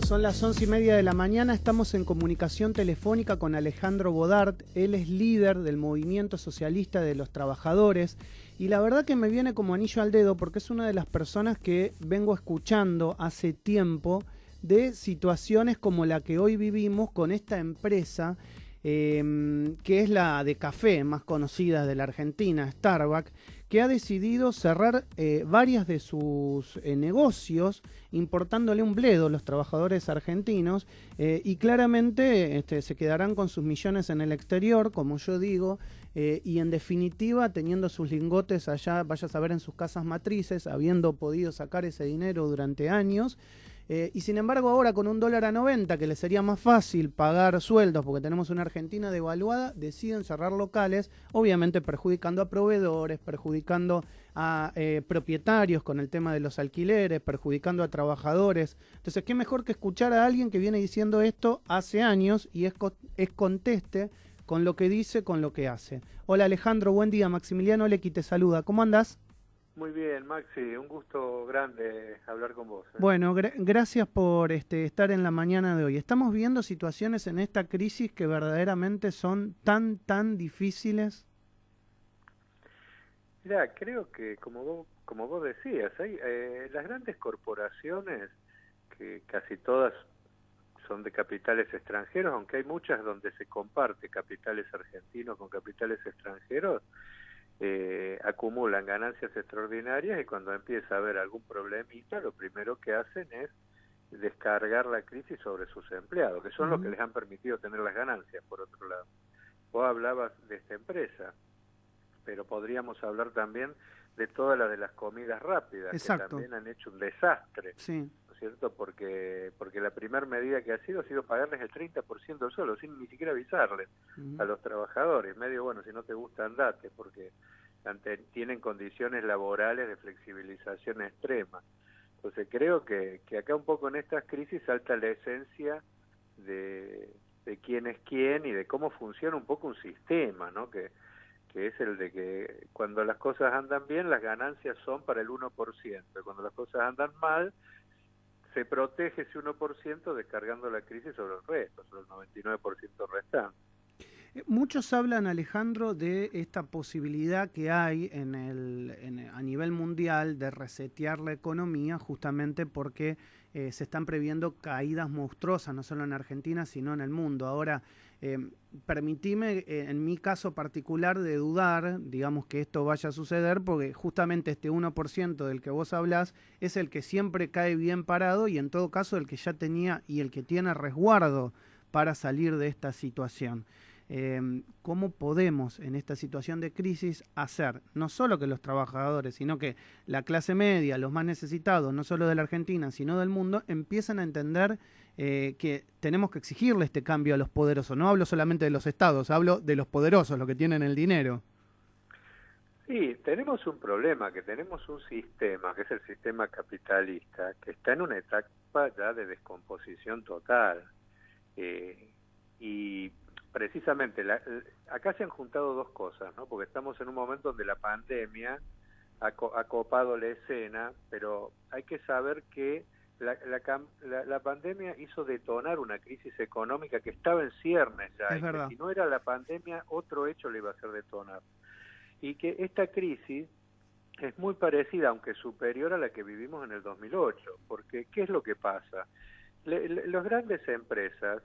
Son las 11:30 de la mañana, estamos en comunicación telefónica con Alejandro Bodart. Él es líder del Movimiento Socialista de los Trabajadores y la verdad que me viene como anillo al dedo porque es una de las personas que vengo escuchando hace tiempo de situaciones como la que hoy vivimos con esta empresa que es la de café más conocida de la Argentina, Starbucks, que ha decidido cerrar varias de sus negocios, importándole un bledo a los trabajadores argentinos y claramente se quedarán con sus millones en el exterior, como yo digo, y en definitiva teniendo sus lingotes allá, vaya a saber, en sus casas matrices, habiendo podido sacar ese dinero durante años. Y sin embargo ahora con $1.90, que les sería más fácil pagar sueldos porque tenemos una Argentina devaluada, deciden cerrar locales, obviamente perjudicando a proveedores, perjudicando a propietarios con el tema de los alquileres, perjudicando a trabajadores. Entonces, ¿qué mejor que escuchar a alguien que viene diciendo esto hace años y es conteste con lo que dice, con lo que hace? Hola Alejandro, buen día. Maximiliano Lequi te saluda. ¿Cómo andás? Muy bien, Maxi, un gusto grande hablar con vos. Bueno, gracias por estar en la mañana de hoy. Estamos viendo situaciones en esta crisis que verdaderamente son tan difíciles. Mirá, creo que como vos decías, hay las grandes corporaciones, que casi todas son de capitales extranjeros, aunque hay muchas donde se comparte capitales argentinos con capitales extranjeros, acumulan ganancias extraordinarias y cuando empieza a haber algún problemita, lo primero que hacen es descargar la crisis sobre sus empleados, que son los que les han permitido tener las ganancias, por otro lado. Vos hablabas de esta empresa, pero podríamos hablar también de todas las de las comidas rápidas, Exacto, que también han hecho un desastre, sí. ¿no es cierto? Porque la primera medida que ha sido pagarles el 30% solo, sin ni siquiera avisarles a los trabajadores. Medio, bueno, si no te gusta, andate, porque tienen condiciones laborales de flexibilización extrema. Entonces creo que acá un poco en estas crisis salta la esencia de quién es quién y de cómo funciona un poco un sistema, ¿no? Que es el de que cuando las cosas andan bien, las ganancias son para el 1%. Cuando las cosas andan mal, se protege ese 1% descargando la crisis sobre el resto, sobre el 99% restante. Muchos hablan, Alejandro, de esta posibilidad que hay a nivel mundial de resetear la economía justamente porque se están previendo caídas monstruosas, no solo en Argentina, sino en el mundo. Ahora, permitime, en mi caso particular, de dudar, digamos, que esto vaya a suceder, porque justamente este 1% del que vos hablás es el que siempre cae bien parado y en todo caso el que ya tenía y el que tiene resguardo para salir de esta situación. ¿Cómo podemos en esta situación de crisis hacer no solo que los trabajadores, sino que la clase media, los más necesitados, no solo de la Argentina, sino del mundo, empiezan a entender que tenemos que exigirle este cambio a los poderosos? No hablo solamente de los estados, hablo de los poderosos, los que tienen el dinero. Sí, tenemos un problema, que tenemos un sistema, que es el sistema capitalista, que está en una etapa ya de descomposición total. Y precisamente acá se han juntado dos cosas, ¿no? Porque estamos en un momento donde la pandemia ha copado la escena, pero hay que saber que la pandemia hizo detonar una crisis económica que estaba en ciernes ya, Es y que verdad. si no era la pandemia, otro hecho le iba a hacer detonar. Y que esta crisis es muy parecida, aunque superior a la que vivimos en el 2008, porque ¿qué es lo que pasa? Las grandes empresas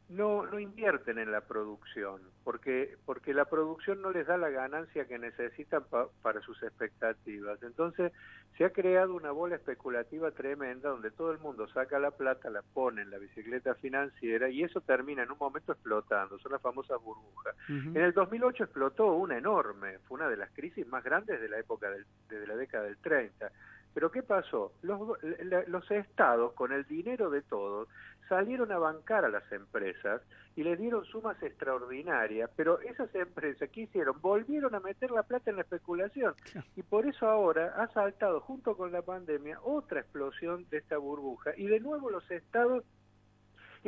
no invierten en la producción, porque la producción no les da la ganancia que necesitan para sus expectativas. Entonces se ha creado una bola especulativa tremenda donde todo el mundo saca la plata, la pone en la bicicleta financiera y eso termina en un momento explotando, son las famosas burbujas. En el 2008 explotó una enorme, fue una de las crisis más grandes de la época desde la década del 30. Pero ¿qué pasó? Los estados, con el dinero de todos, salieron a bancar a las empresas y les dieron sumas extraordinarias, pero esas empresas, ¿qué hicieron? Volvieron a meter la plata en la especulación y por eso ahora ha saltado junto con la pandemia otra explosión de esta burbuja y de nuevo los estados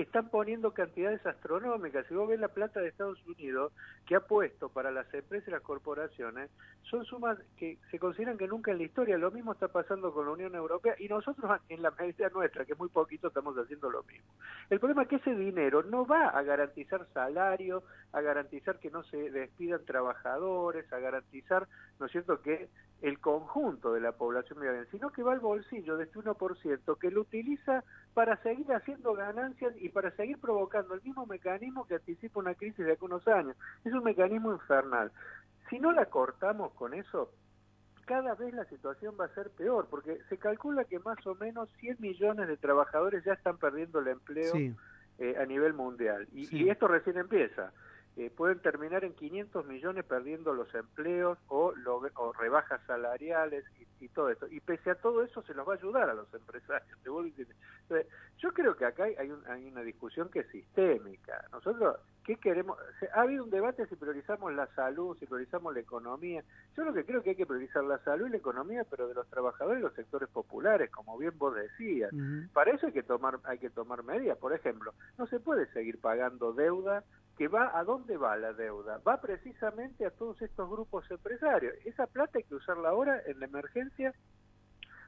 están poniendo cantidades astronómicas. Si vos ves la plata de Estados Unidos que ha puesto para las empresas y las corporaciones, son sumas que se consideran que nunca en la historia. Lo mismo está pasando con la Unión Europea y nosotros en la medida nuestra, que es muy poquito, estamos haciendo lo mismo. El problema es que ese dinero no va a garantizar salario, a garantizar que no se despidan trabajadores, a garantizar, ¿no es cierto?, que el conjunto de la población viva bien, sino que va al bolsillo de este 1% que lo utiliza para seguir haciendo ganancias y para seguir provocando el mismo mecanismo que anticipa una crisis de hace unos años. Es un mecanismo infernal. Si no la cortamos con eso, cada vez la situación va a ser peor, porque se calcula que más o menos 100 millones de trabajadores ya están perdiendo el empleo Sí, a nivel mundial. sí. Y esto recién empieza. Pueden terminar en 500 millones perdiendo los empleos o rebajas salariales y todo esto. Y pese a todo eso se los va a ayudar a los empresarios. Entonces, yo creo que acá hay una discusión que es sistémica. Nosotros, ¿qué queremos? Ha habido un debate si priorizamos la salud, si priorizamos la economía. Yo lo que creo que hay que priorizar la salud y la economía, pero de los trabajadores y los sectores populares, como bien vos decías. Para eso hay que tomar medidas. Por ejemplo, no se puede seguir pagando deuda que va. ¿A dónde va la deuda? Va precisamente a todos estos grupos empresarios. Esa plata hay que usarla ahora en la emergencia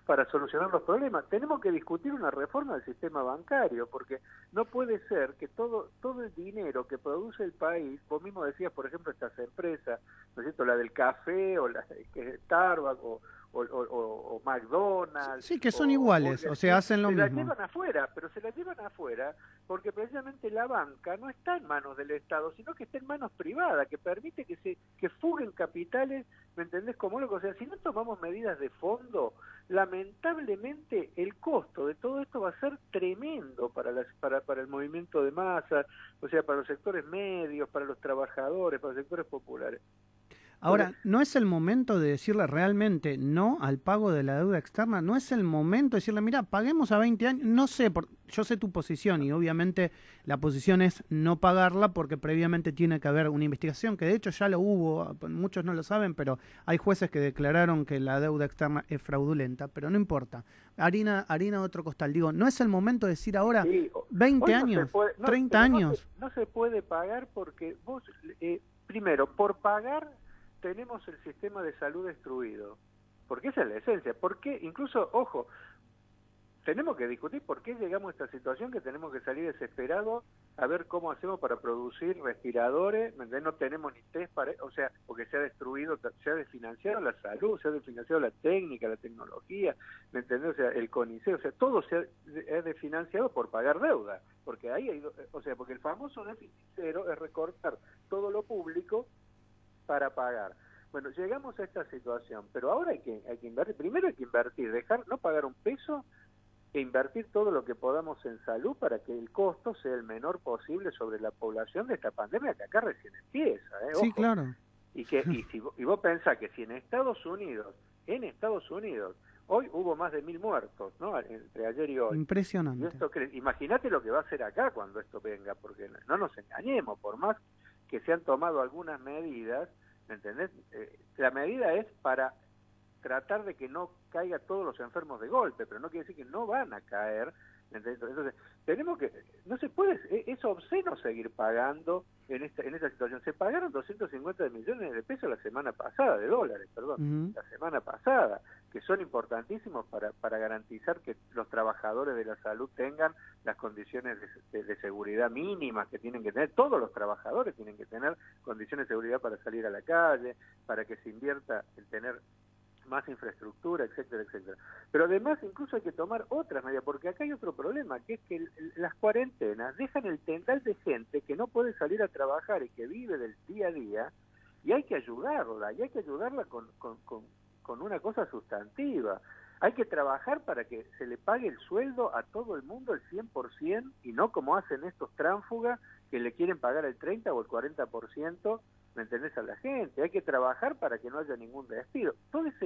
para solucionar los problemas. Tenemos que discutir una reforma del sistema bancario, porque no puede ser que todo el dinero que produce el país, vos mismo decías, por ejemplo, estas empresas, ¿no es cierto?, la del café, o la que es Starbucks, o McDonald's. Sí, que son iguales, o sea, hacen lo mismo. Se la llevan afuera, pero se la llevan afuera porque precisamente la banca no está en manos del Estado, sino que está en manos privadas, que permite que fuguen capitales, ¿me entendés? Como loco. O sea, si no tomamos medidas de fondo, lamentablemente el costo de todo esto va a ser tremendo para el movimiento de masas, o sea, para los sectores medios, para los trabajadores, para los sectores populares. Ahora, ¿no es el momento de decirle realmente no al pago de la deuda externa? ¿No es el momento de decirle, mira, paguemos a 20 años? No sé, yo sé tu posición y obviamente la posición es no pagarla porque previamente tiene que haber una investigación, que de hecho ya lo hubo, muchos no lo saben, pero hay jueces que declararon que la deuda externa es fraudulenta, pero no importa. Harina de otro costal. Digo, ¿no es el momento de decir ahora 20 años, 30 años? No se puede pagar porque vos, primero, por pagar tenemos el sistema de salud destruido, porque esa es la esencia. ¿Por qué? Incluso, ojo, tenemos que discutir por qué llegamos a esta situación que tenemos que salir desesperados a ver cómo hacemos para producir respiradores. No tenemos ni test para, o sea, porque se ha destruido, se ha desfinanciado la salud, se ha desfinanciado la técnica, la tecnología, ¿me entendés? O sea, el CONICET, o sea, todo se ha desfinanciado por pagar deuda, porque ahí hay, o sea, porque el famoso déficit cero es recortar todo lo público para pagar. Bueno, llegamos a esta situación, pero ahora hay que invertir. Primero hay que invertir, no pagar un peso e invertir todo lo que podamos en salud para que el costo sea el menor posible sobre la población de esta pandemia que acá recién empieza. Sí, ojo. claro. Y vos pensás que si en Estados Unidos, hoy hubo más de 1.000 muertos, ¿no? Entre ayer y hoy. Impresionante. Imagínate lo que va a hacer acá cuando esto venga, porque no nos engañemos, por más que se han tomado algunas medidas, ¿me entendés? La medida es para tratar de que no caiga todos los enfermos de golpe, pero no quiere decir que no van a caer, ¿me entendés? Entonces, no se puede, es obsceno seguir pagando en esta situación. Se pagaron 250 millones de pesos la semana pasada, de dólares, perdón, la semana pasada, que son importantísimos para garantizar que los trabajadores de la salud tengan las condiciones de seguridad mínimas que tienen que tener. Todos los trabajadores tienen que tener condiciones de seguridad para salir a la calle, para que se invierta en tener más infraestructura, etcétera, etcétera. Pero además incluso hay que tomar otras medidas, porque acá hay otro problema, que es que las cuarentenas dejan el tendal de gente que no puede salir a trabajar y que vive del día a día, y hay que ayudarla, con una cosa sustantiva. Hay que trabajar para que se le pague el sueldo a todo el mundo el 100%, y no como hacen estos tránsfugas que le quieren pagar el 30 o el 40%, ¿me entendés?, a la gente. Hay que trabajar para que no haya ningún despido. Todo eso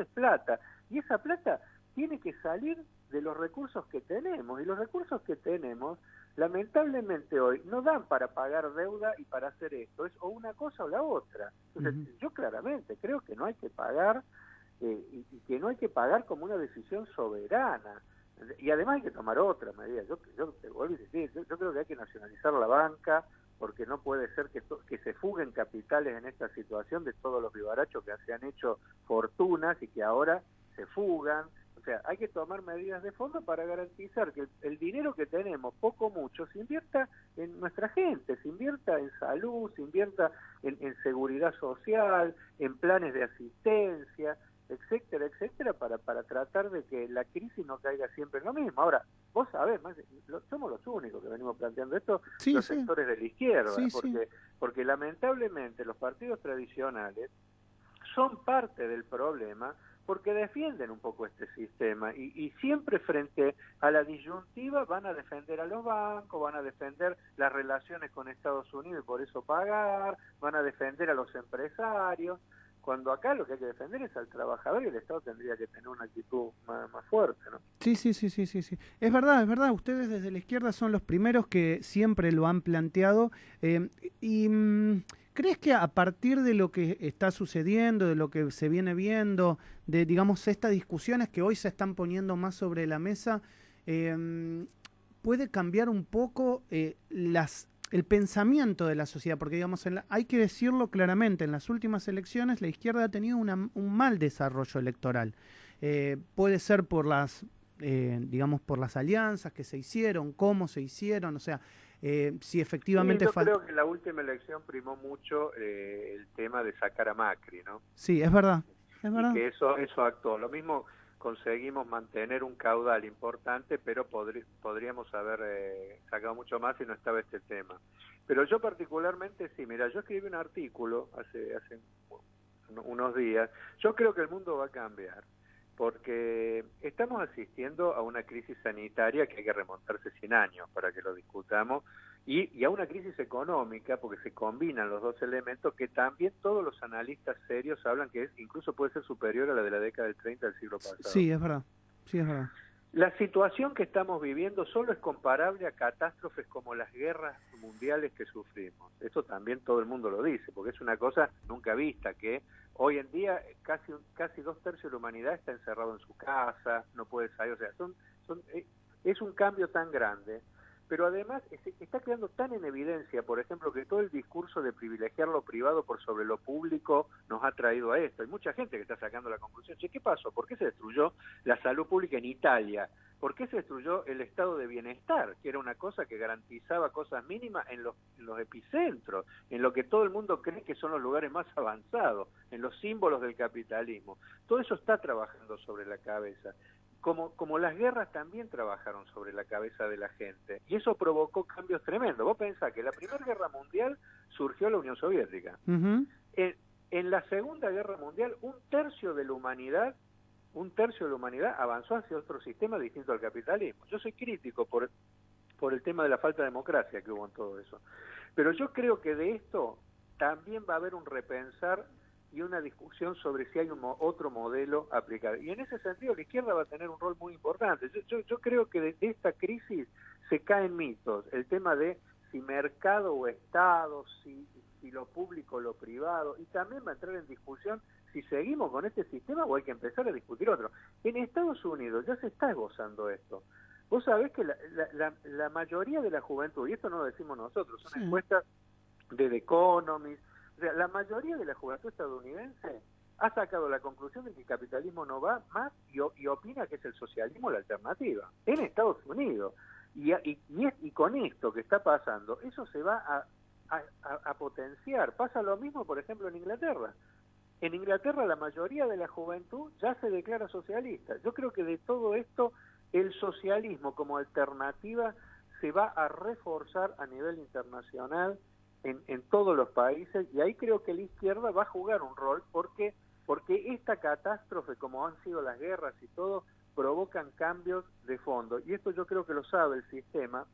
es plata, y esa plata tiene que salir de los recursos que tenemos, y los recursos que tenemos, lamentablemente hoy, no dan para pagar deuda y para hacer esto. Es o una cosa o la otra. Entonces, yo claramente creo que no hay que pagar, y que no hay que pagar como una decisión soberana. Y además hay que tomar otras medidas. Yo te vuelvo a decir, yo creo que hay que nacionalizar la banca, porque no puede ser que se fuguen capitales en esta situación de todos los vivarachos que se han hecho fortunas y que ahora se fugan. O sea, hay que tomar medidas de fondo para garantizar que el dinero que tenemos, poco o mucho, se invierta en nuestra gente, se invierta en salud, se invierta en seguridad social, en planes de asistencia, etcétera, etcétera, para tratar de que la crisis no caiga siempre en lo mismo. Ahora, vos sabés, somos los únicos que venimos planteando esto, Sí, los sí, sectores de la izquierda, sí, sí. porque lamentablemente los partidos tradicionales son parte del problema porque defienden un poco este sistema y siempre frente a la disyuntiva van a defender a los bancos, van a defender las relaciones con Estados Unidos y por eso pagar, van a defender a los empresarios, cuando acá lo que hay que defender es al trabajador y el Estado tendría que tener una actitud más fuerte, ¿no? Sí, sí, sí, sí, sí, sí. Es verdad, es verdad. Ustedes desde la izquierda son los primeros que siempre lo han planteado. ¿Crees que a partir de lo que está sucediendo, de lo que se viene viendo, de, digamos, estas discusiones que hoy se están poniendo más sobre la mesa, puede cambiar un poco el pensamiento de la sociedad? Porque, digamos, hay que decirlo claramente, en las últimas elecciones la izquierda ha tenido un mal desarrollo electoral. Puede ser por digamos, por las alianzas que se hicieron, cómo se hicieron, o sea, si efectivamente Sí, yo creo que en la última elección primó mucho el tema de sacar a Macri, ¿no? Sí, es verdad, es Y verdad. que eso actuó. Lo mismo conseguimos mantener un caudal importante, pero podríamos haber sacado mucho más si no estaba este tema. Pero yo particularmente sí, mira, yo escribí un artículo hace unos días. Yo creo que el mundo va a cambiar, porque estamos asistiendo a una crisis sanitaria que hay que remontarse 100 años para que lo discutamos, y a una crisis económica, porque se combinan los dos elementos que también todos los analistas serios hablan que incluso puede ser superior a la de la década del 30 del siglo pasado. Sí, es verdad, sí, es verdad. La situación que estamos viviendo solo es comparable a catástrofes como las guerras mundiales que sufrimos. Esto también todo el mundo lo dice, porque es una cosa nunca vista, que hoy en día casi 2/3 de la humanidad está encerrado en su casa, no puede salir, o sea, es un cambio tan grande, pero además está quedando tan en evidencia, por ejemplo, que todo el discurso de privilegiar lo privado por sobre lo público nos ha traído a esto. Hay mucha gente que está sacando la conclusión, che, ¿qué pasó? ¿Por qué se destruyó la salud pública en Italia? ¿Por qué se destruyó el estado de bienestar, que era una cosa que garantizaba cosas mínimas en los epicentros, en lo que todo el mundo cree que son los lugares más avanzados, en los símbolos del capitalismo? Todo eso está trabajando sobre la cabeza. Como las guerras también trabajaron sobre la cabeza de la gente, y eso provocó cambios tremendos. Vos pensás que la Primera Guerra Mundial surgió en la Unión Soviética. En la Segunda Guerra Mundial, un tercio de la humanidad avanzó hacia otro sistema distinto al capitalismo. Yo soy crítico por el tema de la falta de democracia que hubo en todo eso. Pero yo creo que de esto también va a haber un repensar y una discusión sobre si hay otro modelo aplicable. Y en ese sentido la izquierda va a tener un rol muy importante. Yo creo que de esta crisis se caen mitos. El tema de si mercado o Estado, si lo público o lo privado, y también va a entrar en discusión si seguimos con este sistema o hay que empezar a discutir otro. En Estados Unidos ya se está esbozando esto. Vos sabés que la mayoría de la juventud, y esto no lo decimos nosotros, son encuestas de The Economist, o sea, la mayoría de la juventud estadounidense ha sacado la conclusión de que el capitalismo no va más y opina que es el socialismo la alternativa en Estados Unidos. Y con esto que está pasando, eso se va a potenciar. Pasa lo mismo, por ejemplo, en Inglaterra. En Inglaterra la mayoría de la juventud ya se declara socialista. Yo creo que de todo esto el socialismo como alternativa se va a reforzar a nivel internacional en todos los países, y ahí creo que la izquierda va a jugar un rol porque esta catástrofe, como han sido las guerras y todo, provocan cambios de fondo, y esto yo creo que lo sabe el sistema,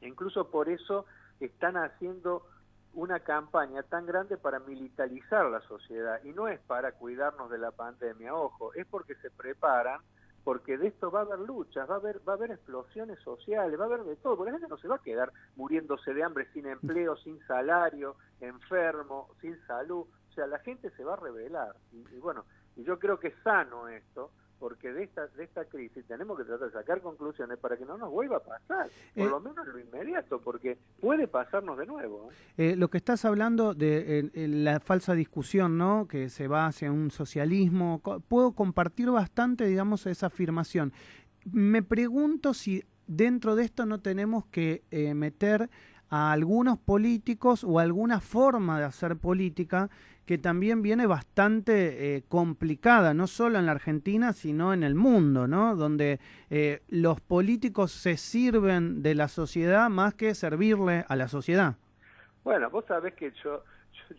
e incluso por eso están haciendo una campaña tan grande para militarizar la sociedad, y no es para cuidarnos de la pandemia, ojo, es porque se preparan, porque de esto va a haber luchas, va a haber explosiones sociales, va a haber de todo, porque la gente no se va a quedar muriéndose de hambre, sin empleo, sin salario, enfermo, sin salud, o sea, la gente se va a rebelar, y bueno, y yo creo que es sano esto, porque de esta crisis tenemos que tratar de sacar conclusiones para que no nos vuelva a pasar, por lo menos en lo inmediato, porque puede pasarnos de nuevo. Lo que estás hablando de la falsa discusión, ¿no? Que se va hacia un socialismo, puedo compartir bastante, digamos, esa afirmación. Me pregunto si dentro de esto no tenemos que meter a algunos políticos o alguna forma de hacer política que también viene bastante complicada, no solo en la Argentina, sino en el mundo, ¿no? Donde los políticos se sirven de la sociedad más que servirle a la sociedad. Bueno, vos sabés que yo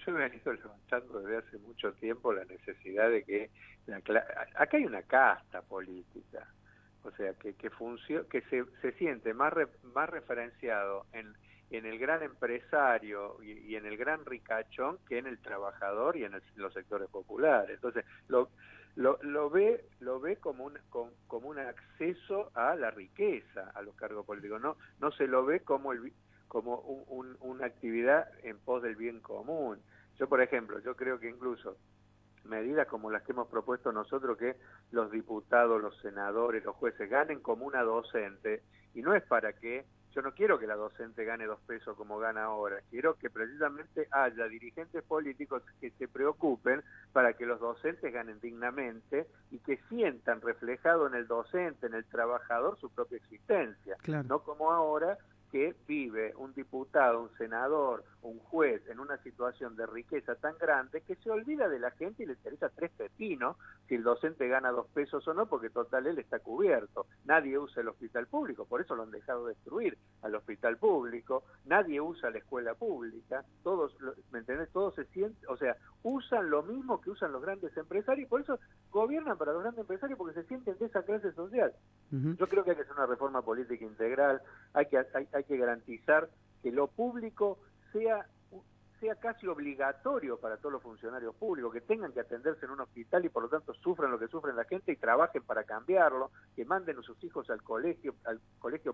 he venido levantando desde hace mucho tiempo la necesidad de que acá hay una casta política, o sea, que se siente más referenciado en el gran empresario y en el gran ricachón que en el trabajador y en los sectores populares. Entonces, lo ve como un acceso a la riqueza, a los cargos políticos. No se lo ve como una actividad en pos del bien común. Yo, por ejemplo, yo creo que incluso medidas como las que hemos propuesto nosotros, que los diputados, los senadores, los jueces ganen como una docente, y no es para que, yo no quiero que la docente gane 2 pesos como gana ahora, quiero que precisamente haya dirigentes políticos que se preocupen para que los docentes ganen dignamente y que sientan reflejado en el docente, en el trabajador, su propia existencia, Claro. no como ahora, que vive un diputado, un senador, un juez en una situación de riqueza tan grande que se olvida de la gente y le interesa 3 pepinos si el docente gana 2 pesos o no, porque total él está cubierto. Nadie usa el hospital público, por eso lo han dejado destruir al hospital público. Nadie usa la escuela pública, todos, ¿me entendés? Todos se sienten, o sea, usan lo mismo que usan los grandes empresarios, y por eso gobiernan para los grandes empresarios, porque se sienten de esa clase social. Yo creo que hay que hacer una reforma política integral, hay que garantizar que lo público sea casi obligatorio para todos los funcionarios públicos, que tengan que atenderse en un hospital y por lo tanto sufran lo que sufren la gente y trabajen para cambiarlo, que manden a sus hijos al colegio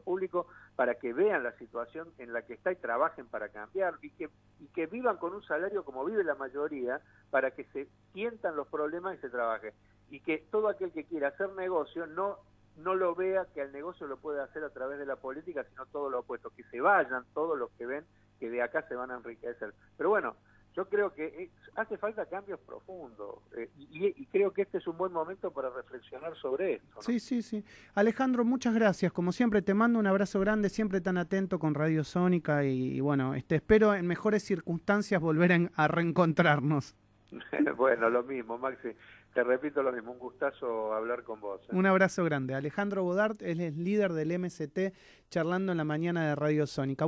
público para que vean la situación en la que está y trabajen para cambiar, y que vivan con un salario como vive la mayoría, para que se sientan los problemas y se trabaje, y que todo aquel que quiera hacer negocio no lo vea que el negocio lo puede hacer a través de la política, sino todo lo opuesto, que se vayan todos los que ven que de acá se van a enriquecer. Pero bueno, yo creo que hace falta cambios profundos, y creo que este es un buen momento para reflexionar sobre esto, ¿no? Sí. Alejandro, muchas gracias. Como siempre, te mando un abrazo grande, siempre tan atento con Radio Sónica, y bueno, espero en mejores circunstancias volver a reencontrarnos. Bueno, lo mismo, Maxi. Te repito lo mismo, un gustazo hablar con vos. Un abrazo grande. Alejandro Bodart, él es líder del MST, charlando en la mañana de Radio Sónica.